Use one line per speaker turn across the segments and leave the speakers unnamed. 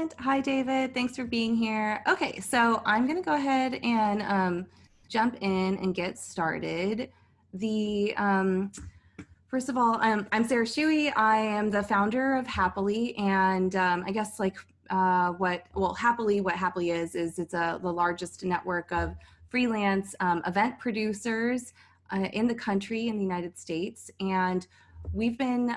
Excellent. Hi, David. Thanks for being here. Okay, so I'm going to go ahead and jump in and get started. First of all, I'm Sarah Shuey. I am the founder of Happily, and I guess what Happily is it's the largest network of freelance event producers in the country in the United States, and we've been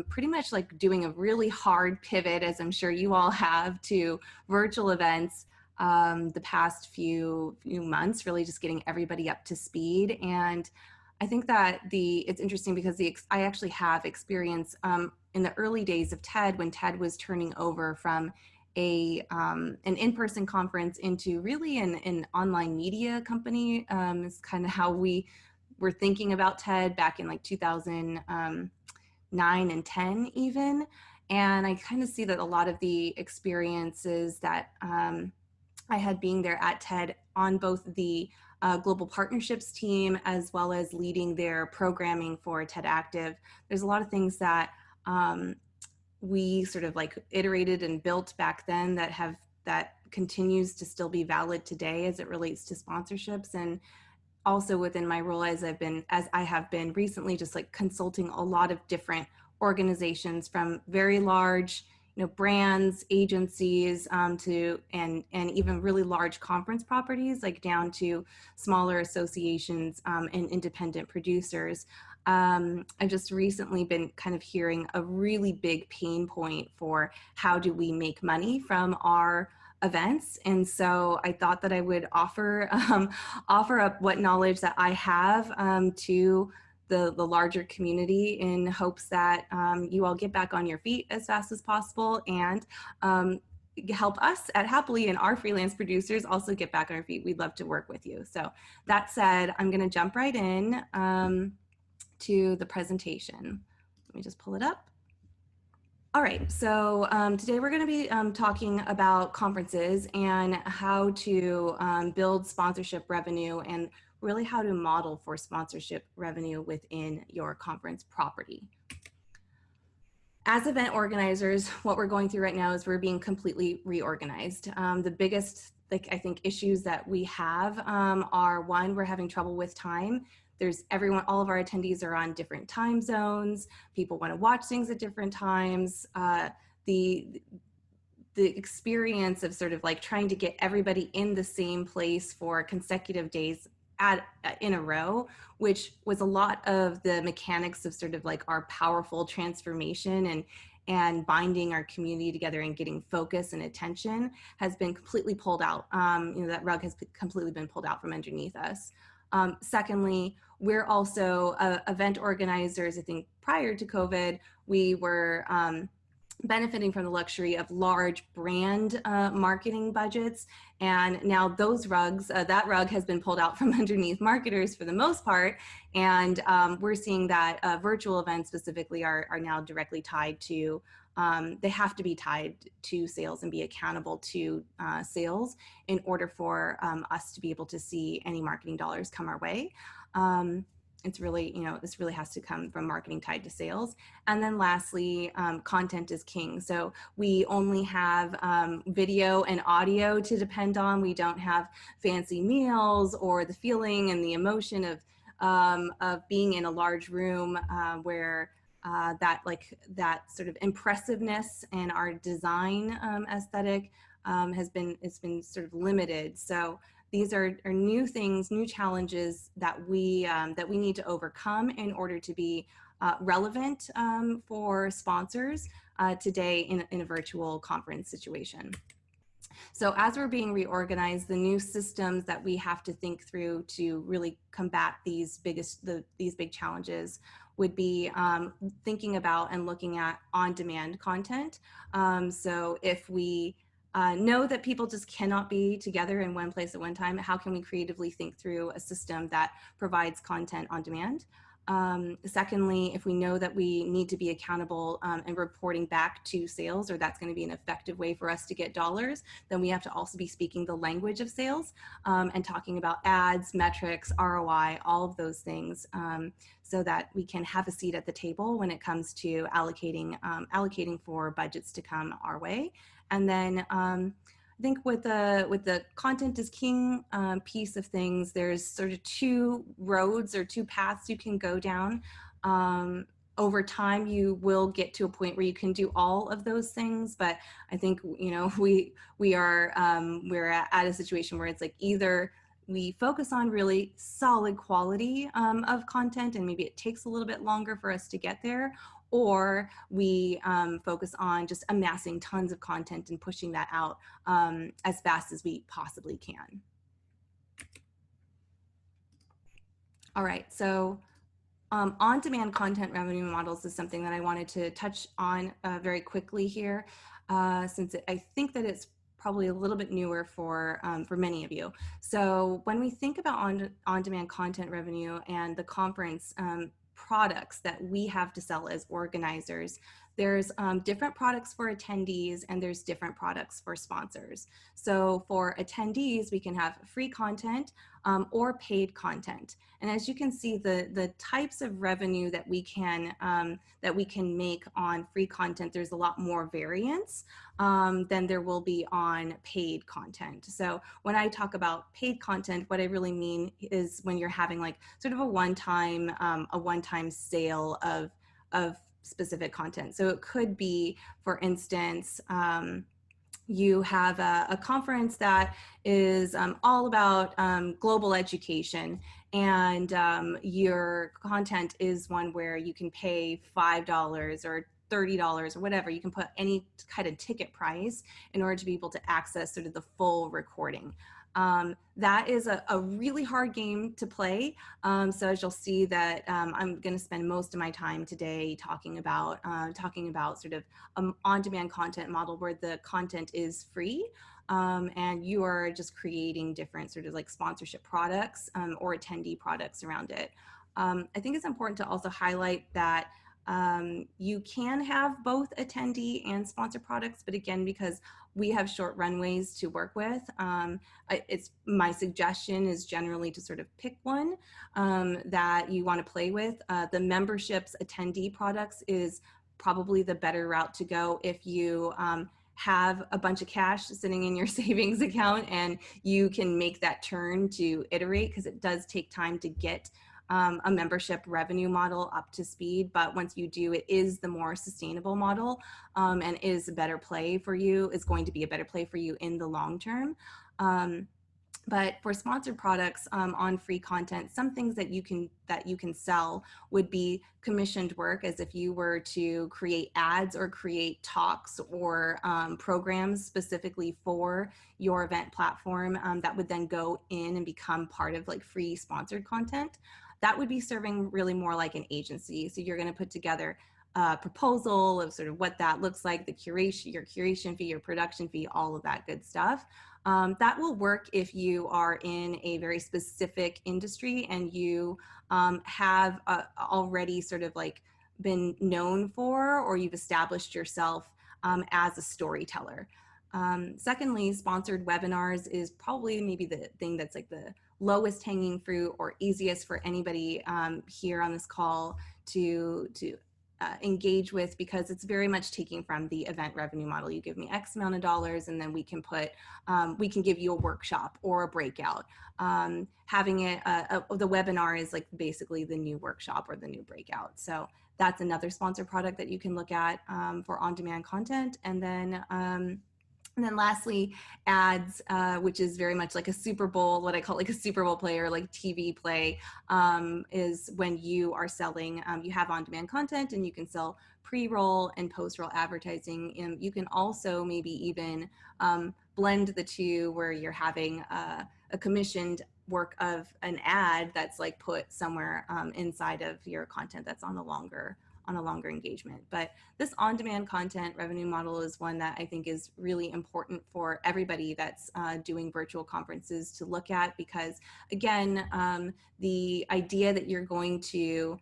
pretty much like doing a really hard pivot, as I'm sure you all have, to virtual events the past few months, really just getting everybody up to speed. And I think that it's interesting because I actually have experience in the early days of TED, when TED was turning over from an in-person conference into really an online media company. Is kind of how we were thinking about TED back in like 2009 and 10 even. And I kind of see that a lot of the experiences that I had being there at TED on both the global partnerships team as well as leading their programming for TED Active. There's a lot of things that we sort of like iterated and built back then that continues to still be valid today as it relates to sponsorships. And also within my role as I have been recently, just like consulting a lot of different organizations, from very large brands, agencies, to and even really large conference properties, like down to smaller associations and independent producers. I've just recently been kind of hearing a really big pain point for how do we make money from our events. And so I thought that I would offer up what knowledge that I have to the larger community, in hopes that you all get back on your feet as fast as possible, and help us at Happily and our freelance producers also get back on our feet. We'd love to work with you. So that said, I'm going to jump right in to the presentation. Let me just pull it up. All right, so today we're going to be talking about conferences and how to build sponsorship revenue, and really how to model for sponsorship revenue within your conference property. As event organizers, what we're going through right now is we're being completely reorganized. The biggest, I think, issues that we have are, one, we're having trouble with time. All of our attendees are on different time zones. People want to watch things at different times. The experience of sort of like trying to get everybody in the same place for consecutive days in a row, which was a lot of the mechanics of sort of like our powerful transformation and binding our community together and getting focus and attention, has been completely pulled out. That rug has completely been pulled out from underneath us. Secondly, we're also event organizers. I think prior to COVID, we were benefiting from the luxury of large brand marketing budgets. And now those rugs, that rug has been pulled out from underneath marketers for the most part. And we're seeing that virtual events specifically are now directly tied to, they have to be tied to sales and be accountable to sales in order for us to be able to see any marketing dollars come our way. It's really, this really has to come from marketing tied to sales. And then lastly, content is king. So we only have video and audio to depend on. We don't have fancy meals or the feeling and the emotion of being in a large room where that sort of impressiveness and our design aesthetic has been sort of limited. So these are new things, new challenges that we need to overcome in order to be relevant for sponsors today in a virtual conference situation. So as we're being reorganized, the new systems that we have to think through to really combat these big challenges would be thinking about and looking at on-demand content. So if we know that people just cannot be together in one place at one time, how can we creatively think through a system that provides content on demand? Secondly, if we know that we need to be accountable and reporting back to sales, or that's going to be an effective way for us to get dollars, then we have to also be speaking the language of sales and talking about ads, metrics, ROI, all of those things, so that we can have a seat at the table when it comes to allocating for budgets to come our way. And then I think with the content is king piece of things, there's sort of two roads or two paths you can go down. Over time, you will get to a point where you can do all of those things, but I think we're at a situation where it's like either we focus on really solid quality of content, and maybe it takes a little bit longer for us to get there, or we focus on just amassing tons of content and pushing that out as fast as we possibly can. All right, so on-demand content revenue models is something that I wanted to touch on very quickly here, since I think that it's probably a little bit newer for many of you. So when we think about on-demand content revenue and the conference products that we have to sell as organizers, there's different products for attendees and there's different products for sponsors. So for attendees, we can have free content or paid content. And as you can see, the types of revenue that we can make on free content, there's a lot more variance than there will be on paid content. So when I talk about paid content, what I really mean is when you're having like sort of a one-time sale of specific content. So it could be, for instance, you have a conference that is all about global education, and your content is one where you can pay $5 or $30 or whatever. You can put any kind of ticket price in order to be able to access sort of the full recording. That is a really hard game to play. So as you'll see that I'm going to spend most of my time today talking about sort of on-demand content model where the content is free. And you are just creating different sort of like sponsorship products or attendee products around it. I think it's important to also highlight that you can have both attendee and sponsor products, but again, because we have short runways to work with, my suggestion is generally to sort of pick one that you want to play with. The memberships attendee products is probably the better route to go if you have a bunch of cash sitting in your savings account and you can make that turn to iterate, because it does take time to get a membership revenue model up to speed. But once you do, it is the more sustainable model and is a better play for you, is going to be a better play for you in the long term. But for sponsored products on free content, some things that you can sell would be commissioned work, as if you were to create ads or create talks or programs specifically for your event platform that would then go in and become part of like free sponsored content. That would be serving really more like an agency. So you're going to put together a proposal of sort of what that looks like, the curation, your curation fee, your production fee, all of that good stuff. That will work if you are in a very specific industry and you have already sort of like been known for, or you've established yourself as a storyteller. Secondly, sponsored webinars is probably maybe the thing that's like the lowest hanging fruit or easiest for anybody here on this call to engage with, because it's very much taking from the event revenue model. You give me X amount of dollars and then we can give you a workshop or a breakout. Having it, the webinar is like basically the new workshop or the new breakout. So that's another sponsor product that you can look at for on-demand content. And then lastly, ads, which is very much like a Super Bowl, what I call like a Super Bowl play or like TV play, is when you are selling, you have on-demand content and you can sell pre-roll and post-roll advertising. And you can also maybe even blend the two, where you're having a commissioned work of an ad that's like put somewhere inside of your content that's on a longer engagement. But this on-demand content revenue model is one that I think is really important for everybody that's doing virtual conferences to look at, because again, the idea that you're going to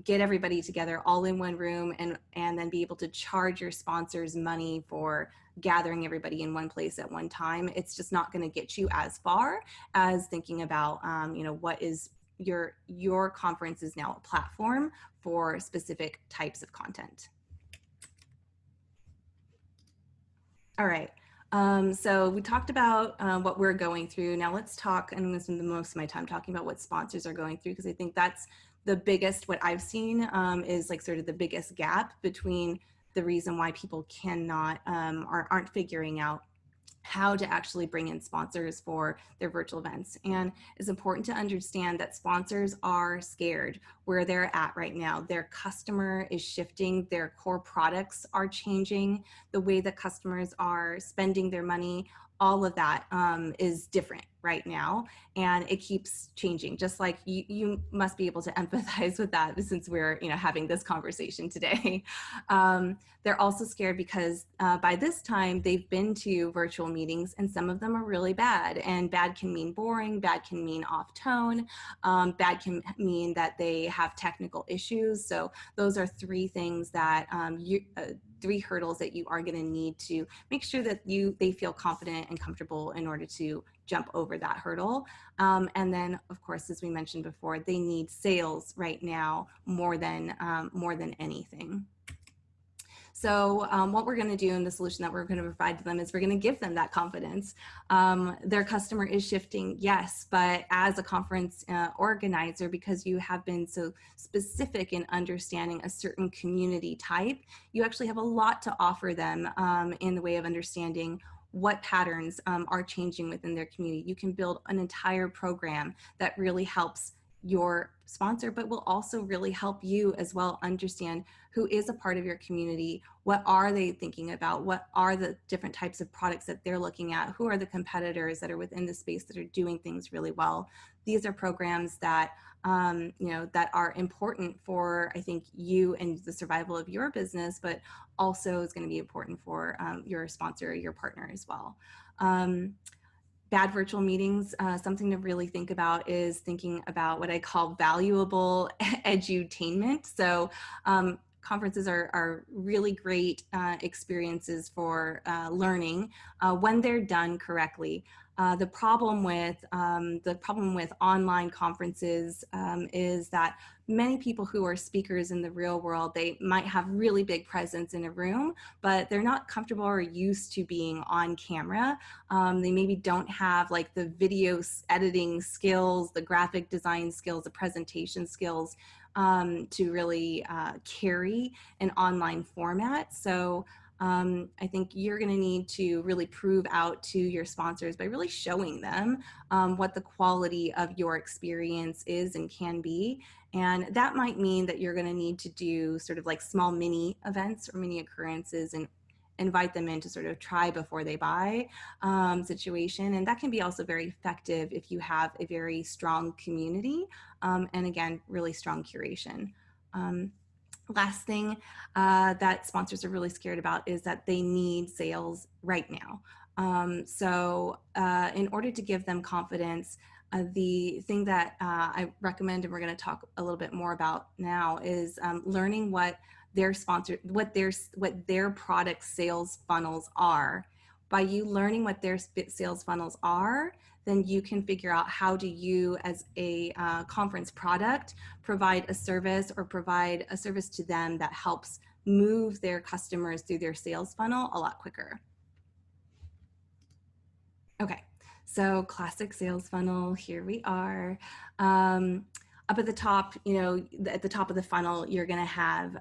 get everybody together all in one room and then be able to charge your sponsors money for gathering everybody in one place at one time. It's just not going to get you as far as thinking about, what is your conference is now a platform for specific types of content. All right. So we talked about what we're going through. Now let's talk, and I'm going to spend the most of my time talking about what sponsors are going through, because I think that's the biggest, what I've seen is like sort of the biggest gap between the reason why people cannot or aren't figuring out how to actually bring in sponsors for their virtual events. And it's important to understand that sponsors are scared where they're at right now. Their customer is shifting, their core products are changing, the way that customers are spending their money, all of that is different right now, and it keeps changing. Just like you must be able to empathize with that since we're having this conversation today. They're also scared because by this time they've been to virtual meetings, and some of them are really bad. And bad can mean boring, bad can mean off tone, bad can mean that they have technical issues. So those are three things that three hurdles that you are going to need to make sure that they feel confident and comfortable in order to jump over that hurdle. And then, of course, as we mentioned before, they need sales right now more than anything. So what we're going to do, and the solution that we're going to provide to them, is we're going to give them that confidence. Their customer is shifting, yes, but as a conference organizer, because you have been so specific in understanding a certain community type, you actually have a lot to offer them in the way of understanding what patterns are changing within their community. You can build an entire program that really helps your sponsor, but will also really help you as well understand who is a part of your community, what are they thinking about, what are the different types of products that they're looking at, who are the competitors that are within the space that are doing things really well. These are programs that that are important for, I think, you and the survival of your business, but also is going to be important for your sponsor or your partner as well. Bad virtual meetings, something to really think about is thinking about what I call valuable edutainment. So conferences are really great experiences for learning when they're done correctly. The problem with online conferences is that many people who are speakers in the real world, they might have really big presence in a room, but they're not comfortable or used to being on camera. They maybe don't have like the video editing skills, the graphic design skills, the presentation skills to really carry an online format. So I think you're going to need to really prove out to your sponsors by really showing them what the quality of your experience is and can be. And that might mean that you're going to need to do sort of like small mini events or mini occurrences and invite them in to sort of try before they buy situation. And that can be also very effective if you have a very strong community and again, really strong curation. Last thing that sponsors are really scared about is that they need sales right now. So in order to give them confidence, the thing that I recommend, and we're going to talk a little bit more about now, is learning what their sponsor, what their product sales funnels are. By you learning what their sales funnels are, then you can figure out how do you, as a conference product, provide a service to them that helps move their customers through their sales funnel a lot quicker. Okay, so classic sales funnel, here we are. Up at the top, at the top of the funnel, you're going to have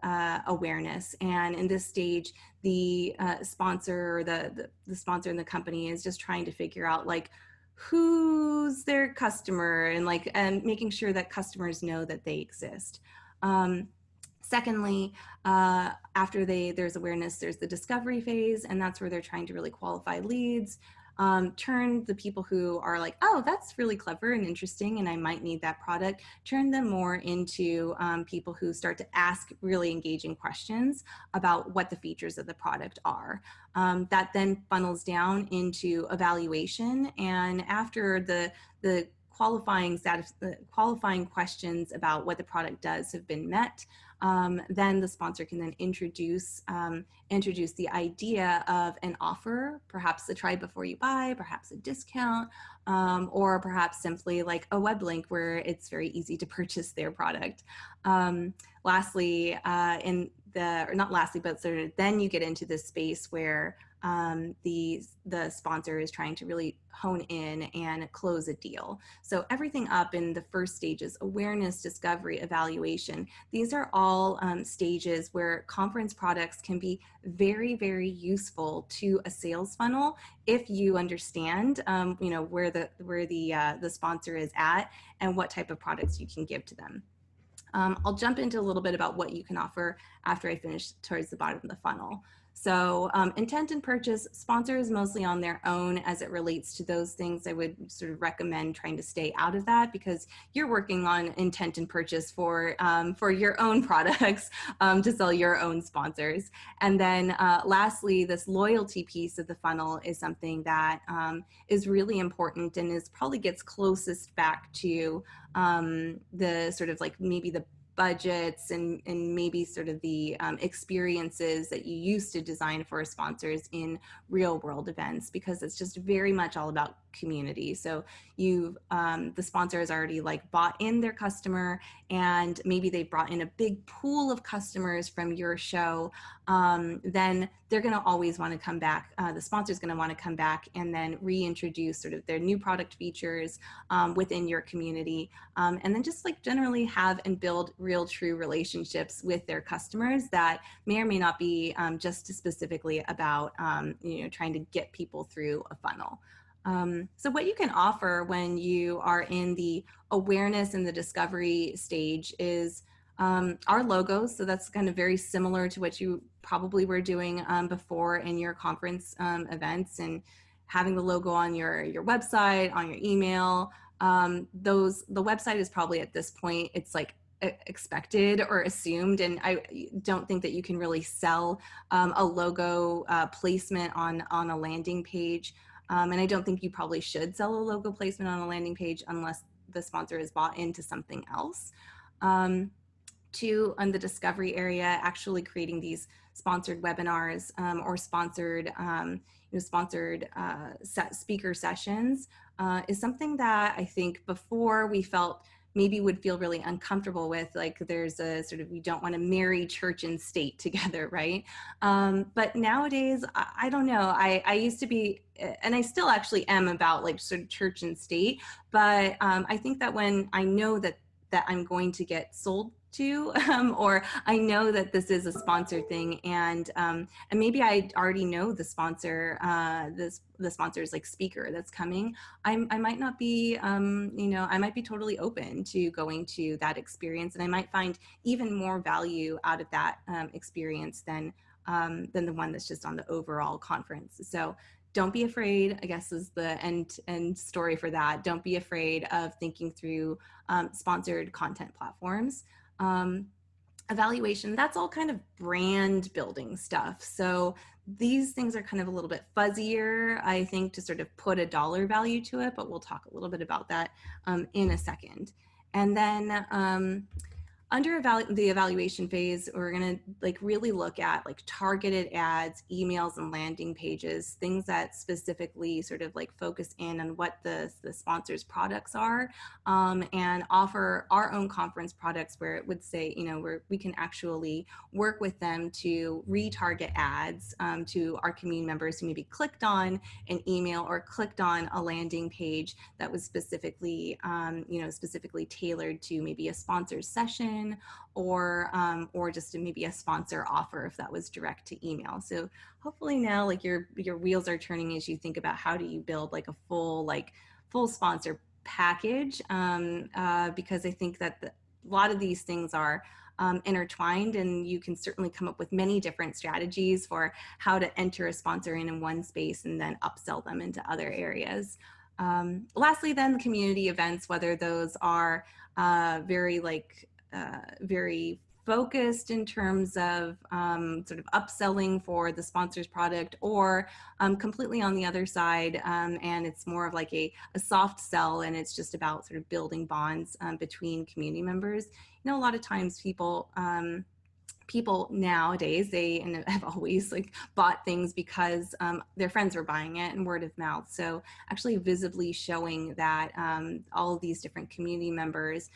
awareness. And in this stage, the sponsor or the sponsor in the company is just trying to figure out like who's their customer and making sure that customers know that they exist. Secondly, after there's awareness, there's the discovery phase, and that's where they're trying to really qualify leads. Turn the people who are like, oh, that's really clever and interesting and I might need that product, turn them more into people who start to ask really engaging questions about what the features of the product are. That then funnels down into evaluation, and after the qualifying questions about what the product does have been met, then the sponsor can then introduce the idea of an offer, perhaps a try before you buy, perhaps a discount, or perhaps simply like a web link where it's very easy to purchase their product. Lastly, or not lastly, but sort of then you get into this space where the sponsor is trying to really hone in and close a deal. So everything up in the first stages: awareness, discovery, evaluation. These are all stages where conference products can be very, very useful to a sales funnel if you understand, where the sponsor is at and what type of products you can give to them. I'll jump into a little bit about what you can offer after I finish towards the bottom of the funnel. So intent and purchase, sponsors mostly on their own as it relates to those things. I would sort of recommend trying to stay out of that because you're working on intent and purchase for your own products to sell your own sponsors. And then lastly, this loyalty piece of the funnel is something that is really important and probably gets closest back to the sort of like maybe the budgets and maybe sort of the experiences that you used to design for sponsors in real world events, because it's just very much all about community. So the sponsor has already like bought in their customer, and maybe they brought in a big pool of customers from your show. Then they're going to always want to come back. The sponsor's going to want to come back and then reintroduce sort of their new product features within your community, and then just like generally have and build real true relationships with their customers that may or may not be just specifically about trying to get people through a funnel. So what you can offer when you are in the awareness and the discovery stage is our logos. So that's kind of very similar to what you probably were doing before in your conference events, and having the logo on your website, on your email. The website is probably at this point, it's like expected or assumed, and I don't think that you can really sell a logo placement on a landing page. And I don't think you probably should sell a logo placement on a landing page unless the sponsor is bought into something else. Two, on the discovery area, actually creating these sponsored webinars or sponsored speaker sessions is something that I think before we felt maybe would feel really uncomfortable with. Like there's a sort of, we don't want to marry church and state together, right? But nowadays, I don't know. I used to be, and I still actually am, about like sort of church and state. But I think that when I know that I'm going to get sold to, or I know that this is a sponsored thing, and maybe I already know the sponsor, the sponsor's like speaker that's coming, I might not be, I might be totally open to going to that experience, and I might find even more value out of that experience than the one that's just on the overall conference. So don't be afraid, I guess, is the end story for that. Don't be afraid of thinking through sponsored content platforms. Evaluation, that's all kind of brand building stuff. So these things are kind of a little bit fuzzier, I think, to sort of put a dollar value to it, but we'll talk a little bit about that in a second. And then under the evaluation phase, we're going to like really look at like targeted ads, emails, and landing pages, things that specifically sort of like focus in on what the sponsor's products are, and offer our own conference products where it would say, where we can actually work with them to retarget ads to our community members who maybe clicked on an email or clicked on a landing page that was specifically, specifically tailored to maybe a sponsored session, or just maybe a sponsor offer if that was direct to email. So hopefully now like your wheels are turning as you think about how do you build like a full sponsor package, because I think that a lot of these things are intertwined, and you can certainly come up with many different strategies for how to enter a sponsor in one space and then upsell them into other areas. Lastly, then the community events, whether those are very focused in terms of sort of upselling for the sponsor's product, or completely on the other side, and it's more of like a soft sell, and it's just about sort of building bonds between community members. You know, a lot of times people nowadays, they and have always like bought things because their friends were buying it and word of mouth. So actually visibly showing that all of these different community members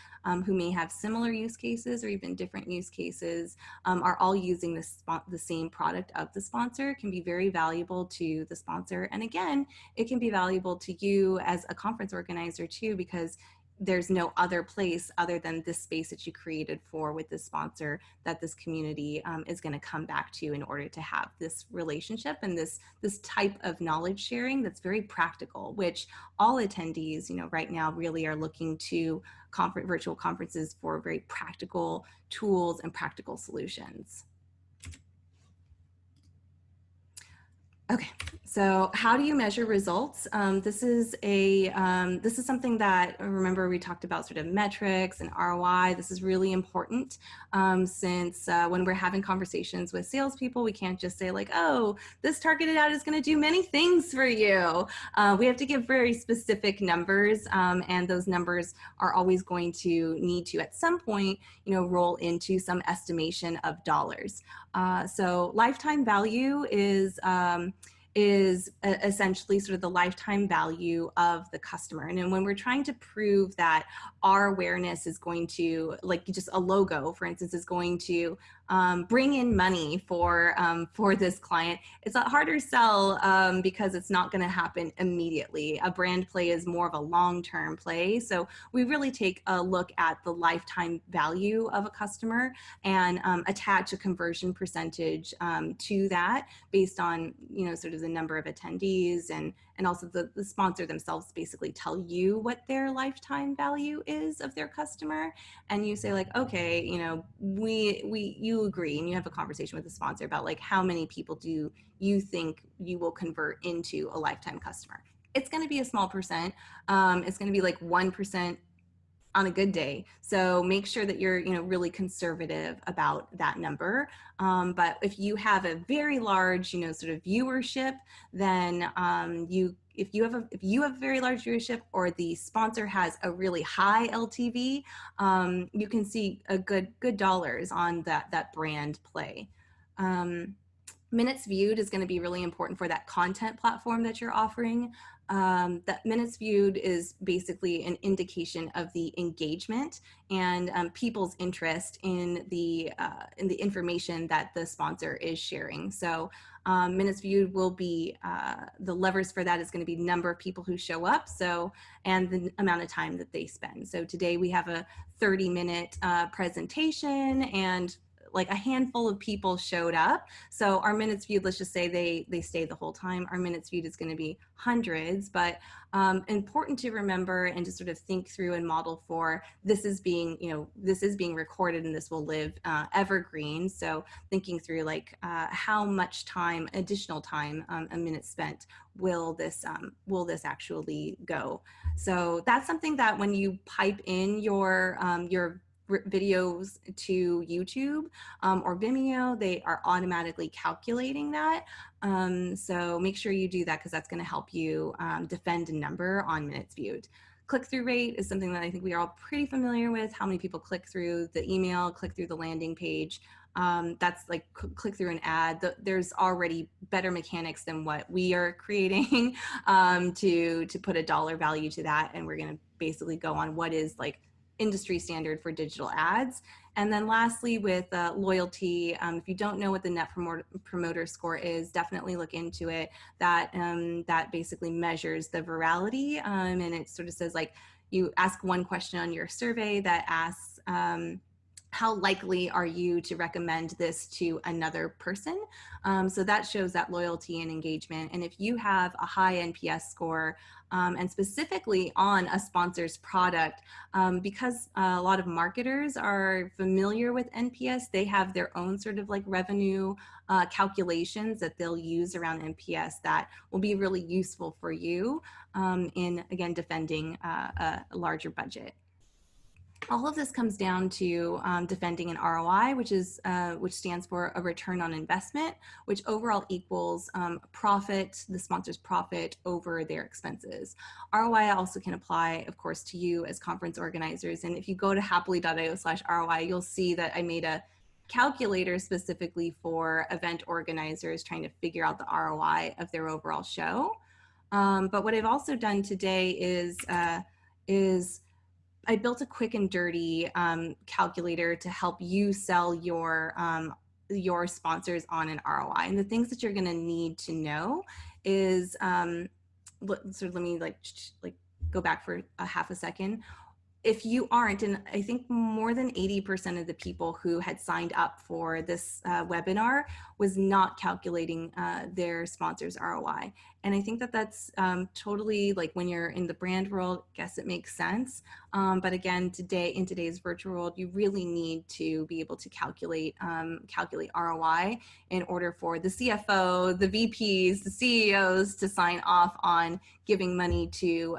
who may have similar use cases or even different use cases are all using the same product of the sponsor can be very valuable to the sponsor. And again, it can be valuable to you as a conference organizer too, because there's no other place other than this space that you created for with this sponsor that this community is going to come back to in order to have this relationship and this type of knowledge sharing that's very practical, which all attendees, you know, right now really are looking to virtual conferences for very practical tools and practical solutions. Okay, so how do you measure results? This is something that, remember, we talked about sort of metrics and ROI. This is really important since when we're having conversations with salespeople, we can't just say like, oh, this targeted ad is going to do many things for you. We have to give very specific numbers, and those numbers are always going to need to, at some point, you know, roll into some estimation of dollars. So lifetime value is essentially sort of the lifetime value of the customer. And then when we're trying to prove that our awareness is going to, like just a logo, for instance, is going to bring in money for this client, it's a harder sell because it's not going to happen immediately. A brand play is more of a long-term play. So we really take a look at the lifetime value of a customer and attach a conversion percentage to that based on, you know, sort of the number of attendees, and also the sponsor themselves basically tell you what their lifetime value is of their customer. And you say like, okay, you know, you agree, and you have a conversation with the sponsor about like, how many people do you think you will convert into a lifetime customer? It's going to be a small percent. It's going to be like 1% on a good day. So make sure that you're, you know, really conservative about that number. But if you have a very large, you know, sort of viewership, then if you have very large viewership, or the sponsor has a really high LTV, you can see a good dollars on that brand play. Minutes viewed is going to be really important for that content platform that you're offering. That minutes viewed is basically an indication of the engagement and people's interest in the information that the sponsor is sharing. So minutes viewed will be, the levers for that is going to be number of people who show up, so, and the amount of time that they spend. So today we have a 30-minute presentation, and like a handful of people showed up. So our minutes viewed, let's just say they stayed the whole time. Our minutes viewed is going to be hundreds, but important to remember and to sort of think through and model for. This is being, you know, this is being recorded, and this will live evergreen. So thinking through like how much time, additional time, a minute spent, will this actually go? So that's something that when you pipe in your videos to YouTube or Vimeo, they are automatically calculating that. So make sure you do that, because that's going to help you defend a number on minutes viewed. Click-through rate is something that I think we are all pretty familiar with. How many people click through the email, click through the landing page. That's like click through an ad. There's already better mechanics than what we are creating to put a dollar value to that. And we're going to basically go on what is like industry standard for digital ads. And then lastly, with loyalty, if you don't know what the Net Promoter Score is, definitely look into it. That basically measures the virality, and it sort of says like, you ask one question on your survey that asks, how likely are you to recommend this to another person? So that shows that loyalty and engagement. And if you have a high NPS score, and specifically on a sponsor's product, because a lot of marketers are familiar with NPS, they have their own sort of like revenue calculations that they'll use around NPS that will be really useful for you in, again, defending a larger budget. All of this comes down to defending an ROI, which stands for a return on investment, which overall equals profit, the sponsor's profit over their expenses. ROI also can apply, of course, to you as conference organizers. And if you go to happily.io/ROI, you'll see that I made a calculator specifically for event organizers trying to figure out the ROI of their overall show. But what I've also done today is I built a quick and dirty calculator to help you sell your sponsors on an ROI. And the things that you're going to need to know is let me like go back for a half a second. If you aren't, and I think more than 80% of the people who had signed up for this webinar was not calculating their sponsors ROI. And I think that that's totally, like, when you're in the brand world, I guess it makes sense. But again, in today's virtual world, you really need to be able to calculate ROI in order for the CFO, the VPs, the CEOs to sign off on giving money to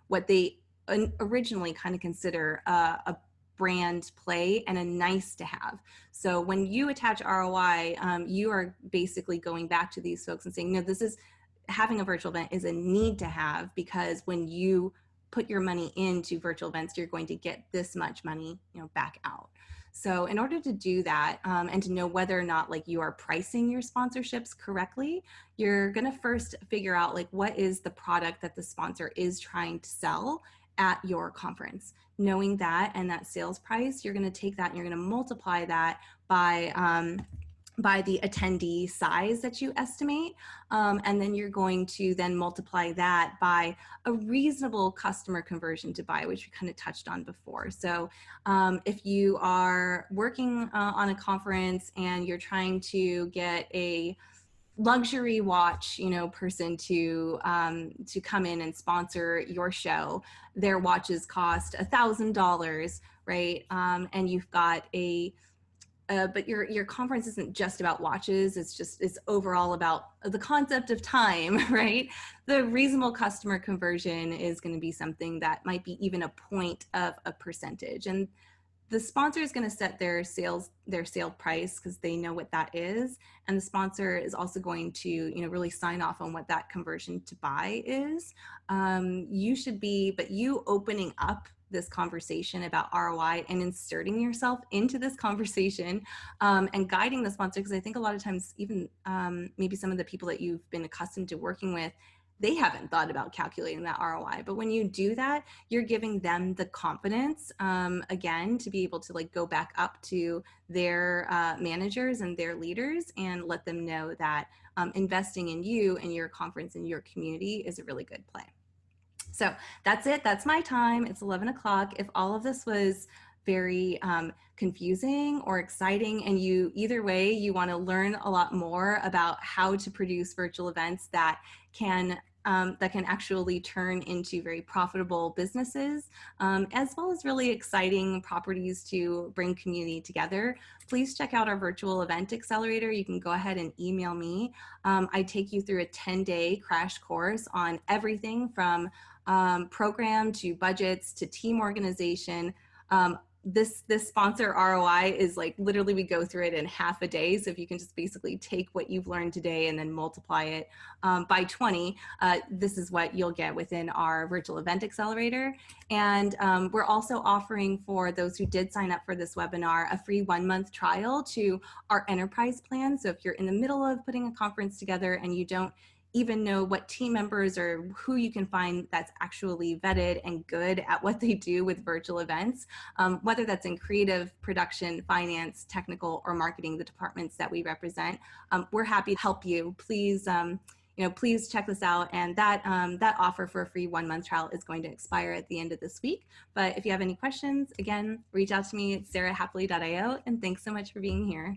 what they originally kind of consider a brand play and a nice to have. So when you attach ROI, you are basically going back to these folks and saying, no, having a virtual event is a need to have, because when you put your money into virtual events, you're going to get this much money, back out. So in order to do that, and to know whether or not you are pricing your sponsorships correctly, you're going to first figure out what is the product that the sponsor is trying to sell at your conference. Knowing that and that sales price, you're going to take that and you're going to multiply that by the attendee size that you estimate. And then you're going to then multiply that by a reasonable customer conversion to buy, which we kind of touched on before. So if you are working on a conference and you're trying to get a luxury watch, person to come in and sponsor your show, their watches cost $1,000, right? And you've got but your conference isn't just about watches. It's overall about the concept of time, right? The reasonable customer conversion is going to be something that might be even a point of a percentage. And the sponsor is going to set their sale price because they know what that is. And the sponsor is also going to, really sign off on what that conversion to buy is. You opening up this conversation about ROI and inserting yourself into this conversation and guiding the sponsor, because I think a lot of times, even maybe some of the people that you've been accustomed to working with, they haven't thought about calculating that ROI. But when you do that, you're giving them the confidence, again, to be able to go back up to their managers and their leaders and let them know that investing in you and your conference and your community is a really good play. So that's it. That's my time. It's 11 o'clock. If all of this was very confusing or exciting, and either way, you want to learn a lot more about how to produce virtual events that can actually turn into very profitable businesses, as well as really exciting properties to bring community together, please check out our virtual event accelerator. You can go ahead and email me. I take you through a 10-day crash course on everything from program to budgets to team organization. This sponsor ROI is literally, we go through it in half a day. So if you can just basically take what you've learned today and then multiply it by 20, this is what you'll get within our virtual event accelerator. And we're also offering, for those who did sign up for this webinar, a free 1-month trial to our enterprise plan. So if you're in the middle of putting a conference together and you don't even know what team members or who you can find that's actually vetted and good at what they do with virtual events, whether that's in creative, production, finance, technical, or marketing, the departments that we represent, we're happy to help you. Please, please check this out. And that offer for a free 1-month trial is going to expire at the end of this week. But if you have any questions, again, reach out to me at sarah@happily.io. And thanks so much for being here.